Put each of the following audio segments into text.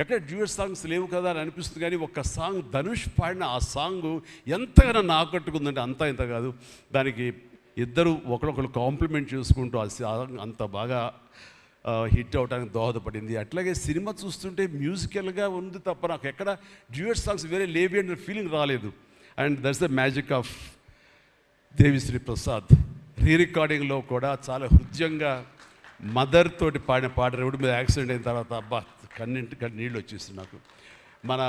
ఎక్కడ duet songs లేవు కదా అని అనిపిస్తుంది, కానీ ఒక్క సాంగ్ ధనుష్ పాడిన ఆ సాంగ్ ఎంతగానో ఆకట్టుకుందంటే అంతా ఇంత కాదు. దానికి ఇద్దరు ఒకరొకరు కాంప్లిమెంట్ చేసుకుంటూ ఆ సాంగ్ అంత బాగా హిట్ అవడానికి దోహదపడింది. అట్లాగే సినిమా చూస్తుంటే మ్యూజికల్గా ఉంది తప్ప నాకు ఎక్కడ డ్యూయట్ సాంగ్స్ వేరే లేవి అనే ఫీలింగ్ రాలేదు. And that's the magic of Devi Sri Prasad. రీ రికార్డింగ్లో కూడా చాలా హృదయంగా మదర్ తోటి పాడిన పాట రోడ్డు మీద యాక్సిడెంట్ అయిన తర్వాత అబ్బా కన్నింటి నీళ్ళు వచ్చేస్తుంది నాకు. మన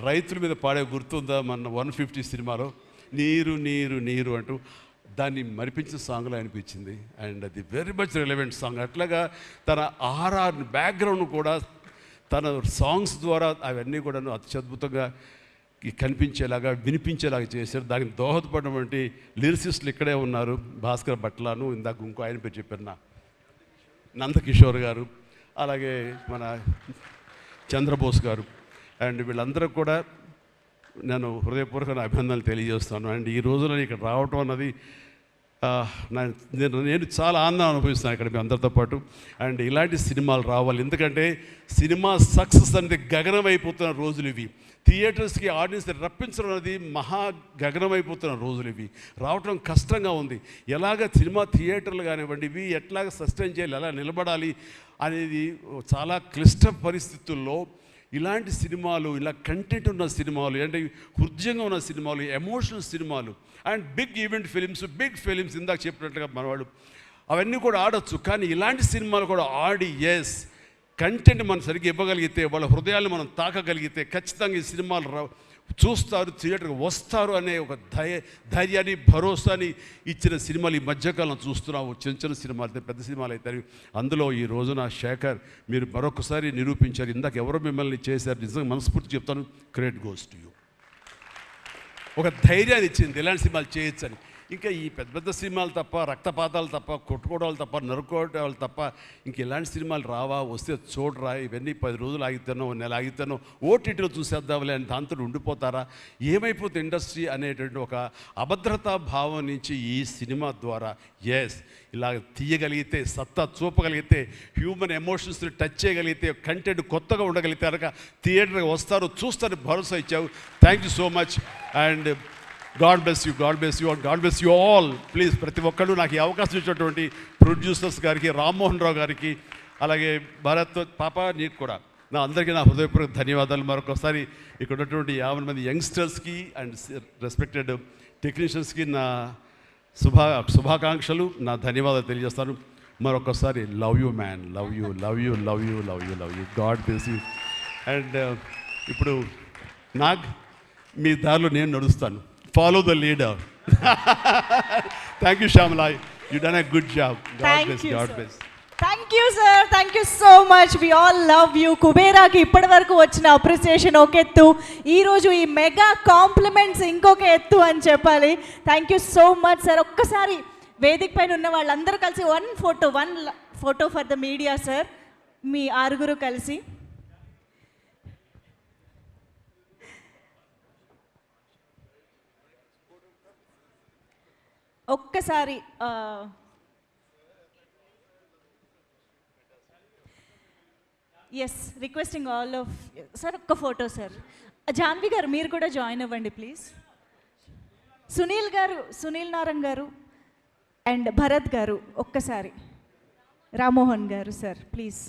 రైతుల మీద పాడే గుర్తుందా మన 150 సినిమాలో నీరు నీరు నీరు అంటూ దాన్ని మరిపించిన సాంగ్లో అనిపించింది. అండ్ అది వెరీ మచ్ రిలవెంట్ సాంగ్. అట్లాగా తన ఆర్ఆర్ బ్యాక్గ్రౌండ్ కూడా తన సాంగ్స్ ద్వారా అవన్నీ కూడా అత్యద్భుతంగా కనిపించేలాగా వినిపించేలాగా చేశారు. దానికి దోహదపడినటువంటి లిరిసిస్టులు ఇక్కడే ఉన్నారు. భాస్కర్ భట్లాను, ఇందాక ఇంకో ఆయన పేరు చెప్పారు నందకిషోర్ గారు, అలాగే మన చంద్రబోస్ గారు. అండ్ వీళ్ళందరూ కూడా నేను హృదయపూర్వక అభినందనలు తెలియజేస్తాను. అండ్ ఈ రోజున ఇక్కడ రావటం అన్నది నేను చాలా ఆనందం అనుభవిస్తున్నాను ఇక్కడ మీ అందరితో పాటు. అండ్ ఇలాంటి సినిమాలు రావాలి, ఎందుకంటే సినిమా సక్సెస్ అనేది గగనమైపోతున్న రోజులు ఇవి. థియేటర్స్కి ఆడియన్స్ రప్పించడం అనేది మహా గగనమైపోతున్న రోజులు ఇవి. రావటం కష్టంగా ఉంది. ఎలాగ సినిమా థియేటర్లు కానివ్వండి ఇవి ఎట్లాగ సస్టైన్ చేయాలి, ఎలా నిలబడాలి అనేది చాలా క్లిష్ట పరిస్థితుల్లో ఇలాంటి సినిమాలు, ఇలా కంటెంట్ ఉన్న సినిమాలు, అంటే హృదయంగా ఉన్న సినిమాలు, ఎమోషనల్ సినిమాలు and big event films, big films ఇందాక చెప్పినట్టుగా మనవాడు అవన్నీ కూడా ఆడొచ్చు. కానీ ఇలాంటి సినిమాలు కూడా ఆడి ఎస్ కంటెంట్ మనం సరిగ్గా ఇవ్వగలిగితే, వాళ్ళ హృదయాన్ని మనం తాకగలిగితే ఖచ్చితంగా ఈ సినిమాలు చూస్తారు, థియేటర్కి వస్తారు అనే ఒక ధైర్యాన్ని భరోసాని ఇచ్చిన సినిమాలు ఈ మధ్యకాలం చూస్తున్నాము. చిన్న చిన్న సినిమాలు అయితే పెద్ద సినిమాలు అయితే అందులో ఈ రోజున శేఖర్ మీరు మరొకసారి నిరూపించారు. ఇందాక ఎవరో మిమ్మల్ని చేశారు, నిజంగా మనస్ఫూర్తి చెప్తాను, క్రెడిట్ గోస్ టు యూ. ఒక ధైర్యాన్ని ఇచ్చింది ఇలాంటి సినిమాలు చేయొచ్చని. ఇంకా ఈ పెద్ద పెద్ద సినిమాలు తప్ప, రక్తపాతాలు తప్ప, కొట్టుకోవడాలు తప్ప, నరుకోవడాలు తప్ప ఇంక ఇలాంటి సినిమాలు రావా, వస్తే చూడరా, ఇవన్నీ 10 రోజులు ఆగితేనో నెల ఆగితేనో ఓటీటీలో చూసేద్దాంలే అని దాంతో ఉండిపోతారా, ఏమైపోతే ఇండస్ట్రీ అనేటువంటి ఒక అభద్రతా భావం నుంచి ఈ సినిమా ద్వారా ఎస్ ఇలా తీయగలిగితే, సత్తా చూపగలిగితే, హ్యూమన్ ఎమోషన్స్ని టచ్ చేయగలిగితే, కంటెంట్ కొత్తగా ఉండగలిగితే కనుక థియేటర్కి వస్తారు, చూస్తారు భరోసా ఇచ్చావు. Thank you so much. And God bless you, God bless you, and God bless you all. Please ప్రతి ఒక్కళ్ళు నాకు ఈ అవకాశం ఇచ్చినటువంటి ప్రొడ్యూసర్స్ గారికి, రామ్మోహన్ రావు గారికి, అలాగే భారత్ పాప నీకు కూడా నా అందరికీ నా హృదయపూర్వక ధన్యవాదాలు. మరొకసారి ఇక్కడ ఉన్నటువంటి 50 మంది యంగ్స్టర్స్కి అండ్ రెస్పెక్టెడ్ టెక్నీషియన్స్కి నా శుభాకాంక్షలు, నా ధన్యవాదాలు తెలియజేస్తాను. మరొకసారి love you man, love you, love you, love you, love you, love you, God bless you. And ఇప్పుడు నాగ్ మీ దారిలో నేను నడుస్తాను. Follow the leader. Thank you, Shamla. You done a good job. God bless. God bless. Thank you, sir. Thank you so much. We all love you. కుబేరాకి ఇప్పటి వరకు వచ్చిన appreciation ఒక ఎత్తు, ఈరోజు ఈ మెగా కాంప్లిమెంట్స్ ఇంకొక ఎత్తు అని చెప్పాలి. Thank you so much sir. ఒక్కసారి వేదిక పైన ఉన్న వాళ్ళందరూ కలిసి one photo for the media sir, మీ 6 కలిసి. ఒక్కసారి yes requesting all of sir ఒక్క ఫోటో సార్. జాన్వి గారు మీరు కూడా జాయిన్ అవ్వండి ప్లీజ్. సునీల్ గారు, సునీల్ నారంగ్ గారు అండ్ భరత్ గారు ఒక్కసారి. రామ్మోహన్ గారు సార్ ప్లీజ్.